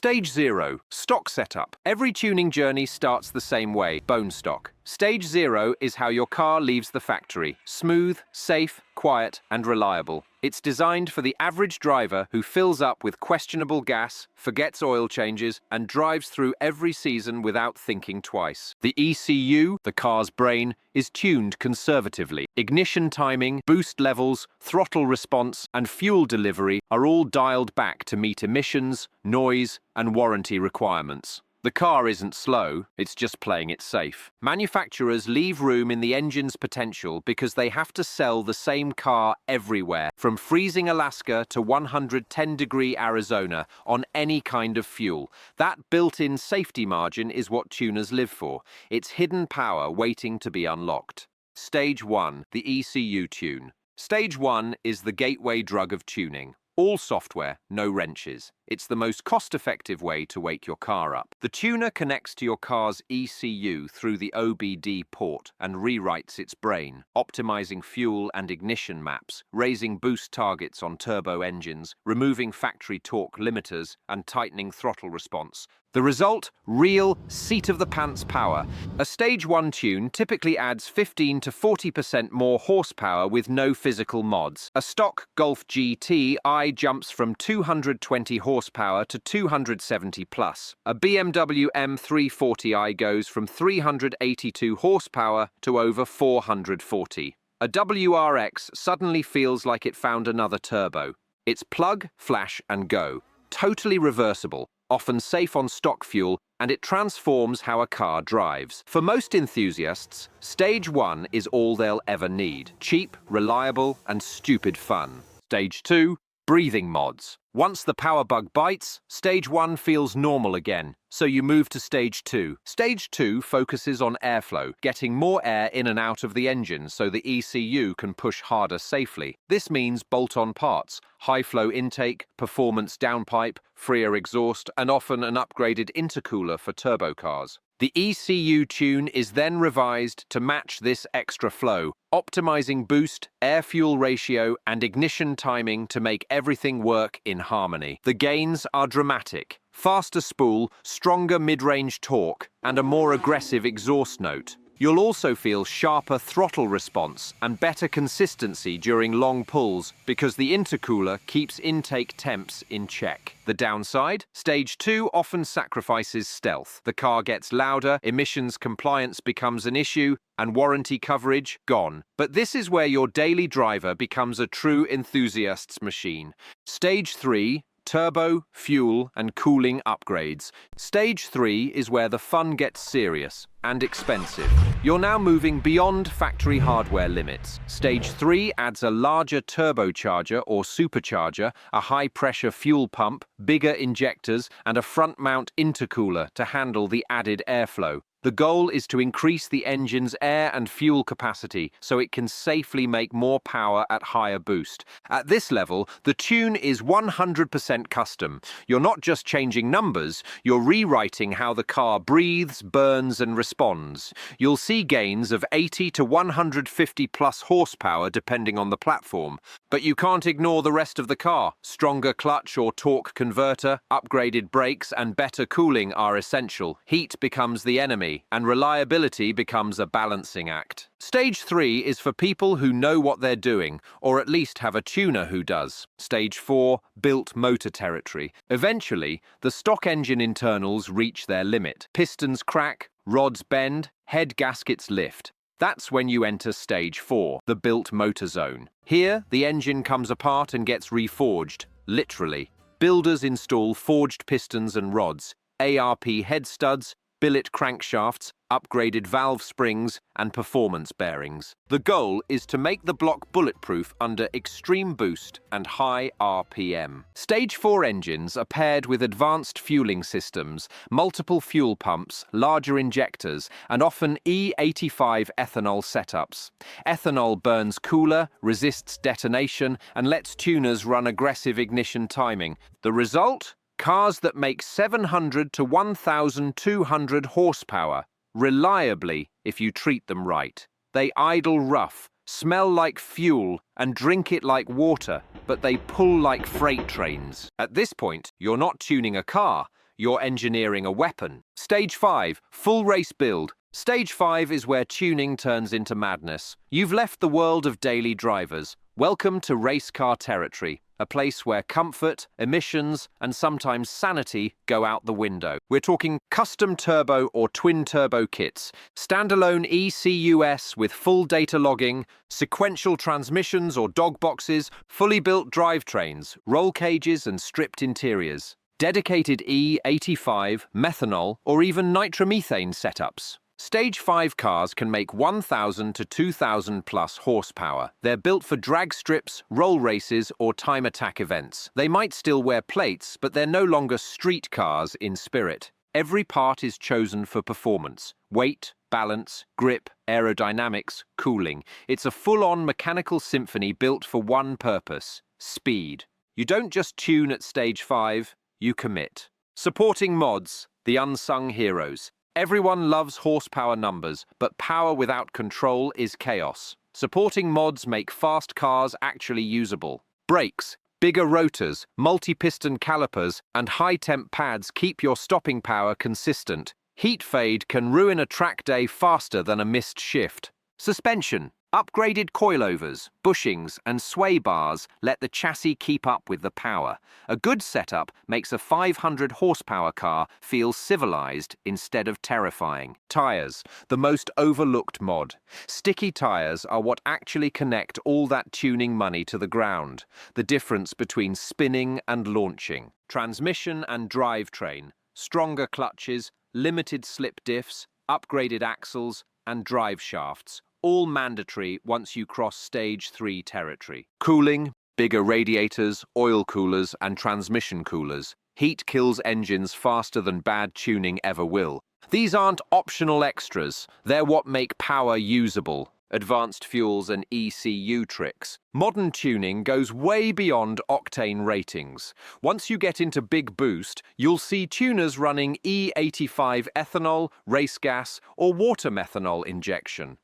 Stage 0. Stock setup. Every tuning journey starts the same way, bone stock. Stage 0 is how your car leaves the factory. Smooth, safe, quiet, and reliable. It's designed for the average driver who fills up with questionable gas, forgets oil changes, and drives through every season without thinking twice. The ECU, the car's brain, is tuned conservatively. Ignition timing, boost levels, throttle response, and fuel delivery are all dialed back to meet emissions, noise, and warranty requirements. The car isn't slow, it's just playing it safe. Manufacturers leave room in the engine's potential because they have to sell the same car everywhere, from freezing Alaska to 110-degree Arizona, on any kind of fuel. That built-in safety margin is what tuners live for. It's hidden power waiting to be unlocked. Stage 1, the ECU tune. Stage 1 is the gateway drug of tuning. All software, no wrenches. It's the most cost-effective way to wake your car up. The tuner connects to your car's ECU through the OBD port and rewrites its brain, optimizing fuel and ignition maps, raising boost targets on turbo engines, removing factory torque limiters, and tightening throttle response. The result? Real seat-of-the-pants power. A Stage 1 tune typically adds 15 to 40% more horsepower with no physical mods. A stock Golf GTI jumps from 220 horsepower to 270 plus. A BMW M340i goes from 382 horsepower to over 440. A WRX suddenly feels like it found another turbo. It's plug, flash, and go. Totally reversible, often safe on stock fuel, and it transforms how a car drives. For most enthusiasts, Stage 1 is all they'll ever need. Cheap, reliable, and stupid fun. Stage 2, breathing mods. Once the power bug bites, Stage 1 feels normal again, so you move to Stage 2. Stage 2 focuses on airflow, getting more air in and out of the engine so the ECU can push harder safely. This means bolt-on parts, high-flow intake, performance downpipe, freer exhaust, and often an upgraded intercooler for turbo cars. The ECU tune is then revised to match this extra flow, optimizing boost, air-fuel ratio, and ignition timing to make everything work in harmony. The gains are dramatic. Faster spool, stronger mid-range torque, and a more aggressive exhaust note. You'll also feel sharper throttle response and better consistency during long pulls because the intercooler keeps intake temps in check. The downside? Stage 2 often sacrifices stealth. The car gets louder, emissions compliance becomes an issue, and warranty coverage gone. But this is where your daily driver becomes a true enthusiast's machine. Stage 3, turbo, fuel, and cooling upgrades. Stage 3 is where the fun gets serious and expensive. You're now moving beyond factory hardware limits. Stage 3 adds a larger turbocharger or supercharger, a high-pressure fuel pump, bigger injectors, and a front-mount intercooler to handle the added airflow. The goal is to increase the engine's air and fuel capacity so it can safely make more power at higher boost. At this level, the tune is 100% custom. You're not just changing numbers, you're rewriting how the car breathes, burns, and responds. You'll see gains of 80 to 150 plus horsepower depending on the platform. But you can't ignore the rest of the car. Stronger clutch or torque converter, upgraded brakes, and better cooling are essential. Heat becomes the enemy, and reliability becomes a balancing act. Stage 3 is for people who know what they're doing, or at least have a tuner who does. Stage 4, built motor territory. Eventually, the stock engine internals reach their limit. Pistons crack, rods bend, head gaskets lift. That's when you enter Stage 4, the built motor zone. Here, the engine comes apart and gets reforged, literally. Builders install forged pistons and rods, ARP head studs, billet crankshafts, upgraded valve springs, and performance bearings. The goal is to make the block bulletproof under extreme boost and high RPM. Stage 4 engines are paired with advanced fueling systems, multiple fuel pumps, larger injectors, and often E85 ethanol setups. Ethanol burns cooler, resists detonation, and lets tuners run aggressive ignition timing. The result? Cars that make 700 to 1,200 horsepower, reliably if you treat them right. They idle rough, smell like fuel, and drink it like water, but they pull like freight trains. At this point, you're not tuning a car, you're engineering a weapon. Stage 5, full race build. Stage 5 is where tuning turns into madness. You've left the world of daily drivers. Welcome to race car territory, a place where comfort, emissions, and sometimes sanity go out the window. We're talking custom turbo or twin turbo kits, standalone ECUs with full data logging, sequential transmissions or dog boxes, fully built drivetrains, roll cages and stripped interiors, dedicated E85, methanol, or even nitromethane setups. Stage 5 cars can make 1,000 to 2,000 plus horsepower. They're built for drag strips, roll races, or time attack events. They might still wear plates, but they're no longer street cars in spirit. Every part is chosen for performance. Weight, balance, grip, aerodynamics, cooling. It's a full-on mechanical symphony built for one purpose: speed. You don't just tune at Stage 5, you commit. Supporting mods, the unsung heroes. Everyone loves horsepower numbers, but power without control is chaos. Supporting mods make fast cars actually usable. Brakes, bigger rotors, multi-piston calipers, and high-temp pads keep your stopping power consistent. Heat fade can ruin a track day faster than a missed shift. Suspension, upgraded coilovers, bushings, and sway bars let the chassis keep up with the power. A good setup makes a 500 horsepower car feel civilized instead of terrifying. Tires, the most overlooked mod. Sticky tires are what actually connect all that tuning money to the ground. The difference between spinning and launching. Transmission and drivetrain. Stronger clutches, limited slip diffs, upgraded axles, and drive shafts. All mandatory once you cross Stage 3 territory. Cooling, bigger radiators, oil coolers, and transmission coolers. Heat kills engines faster than bad tuning ever will. These aren't optional extras, they're what make power usable. Advanced fuels and ECU tricks. Modern tuning goes way beyond octane ratings. Once you get into big boost, you'll see tuners running E85 ethanol, race gas, or water methanol injection.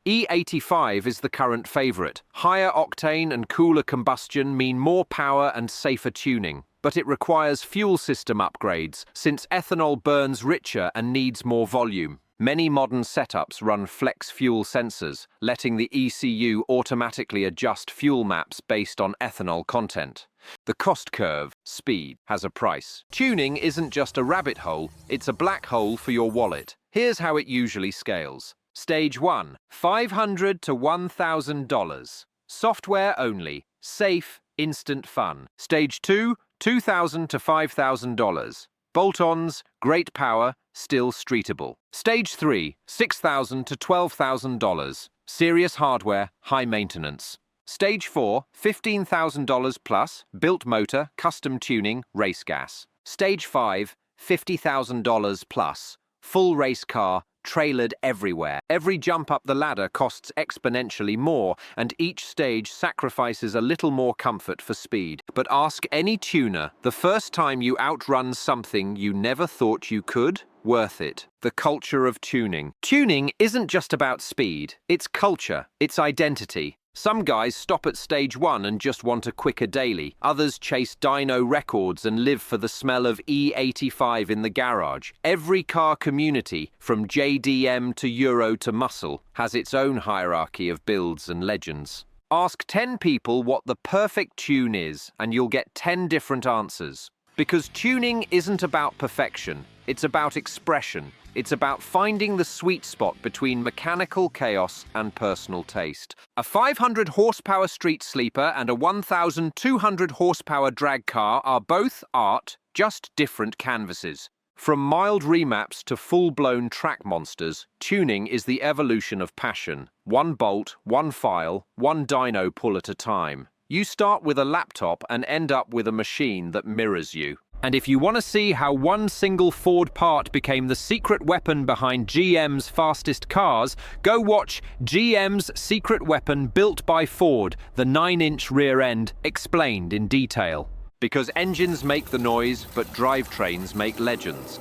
E85 is the current favorite. Higher octane and cooler combustion mean more power and safer tuning. But it requires fuel system upgrades, since ethanol burns richer and needs more volume. Many modern setups run flex fuel sensors, letting the ECU automatically adjust fuel maps based on ethanol content. The cost curve, speed, has a price. Tuning isn't just a rabbit hole, it's a black hole for your wallet. Here's how it usually scales. Stage 1, $500 to $1,000. Software only, safe, instant fun. Stage 2, $2,000 to $5,000. Bolt-ons, great power, still streetable. Stage 3, $6,000 to $12,000. Serious hardware, high maintenance. Stage 4, $15,000 plus, built motor, custom tuning, race gas. Stage 5, $50,000 plus, full race car, trailered everywhere. Every jump up the ladder costs exponentially more, and each stage sacrifices a little more comfort for speed. But ask any tuner, the first time you outrun something you never thought you could? Worth it. The culture of tuning. Tuning isn't just about speed, it's culture, it's identity. Some guys stop at Stage 1 and just want a quicker daily. Others chase dyno records and live for the smell of E85 in the garage. Every car community, from JDM to Euro to muscle, has its own hierarchy of builds and legends. Ask 10 people what the perfect tune is, and you'll get 10 different answers. Because tuning isn't about perfection, it's about expression. It's about finding the sweet spot between mechanical chaos and personal taste. A 500 horsepower street sleeper and a 1,200 horsepower drag car are both art, just different canvases. From mild remaps to full-blown track monsters, tuning is the evolution of passion. One bolt, one file, one dyno pull at a time. You start with a laptop and end up with a machine that mirrors you. And if you want to see how one single Ford part became the secret weapon behind GM's fastest cars, go watch GM's Secret Weapon Built by Ford, the 9-inch rear end, explained in detail. Because engines make the noise, but drivetrains make legends.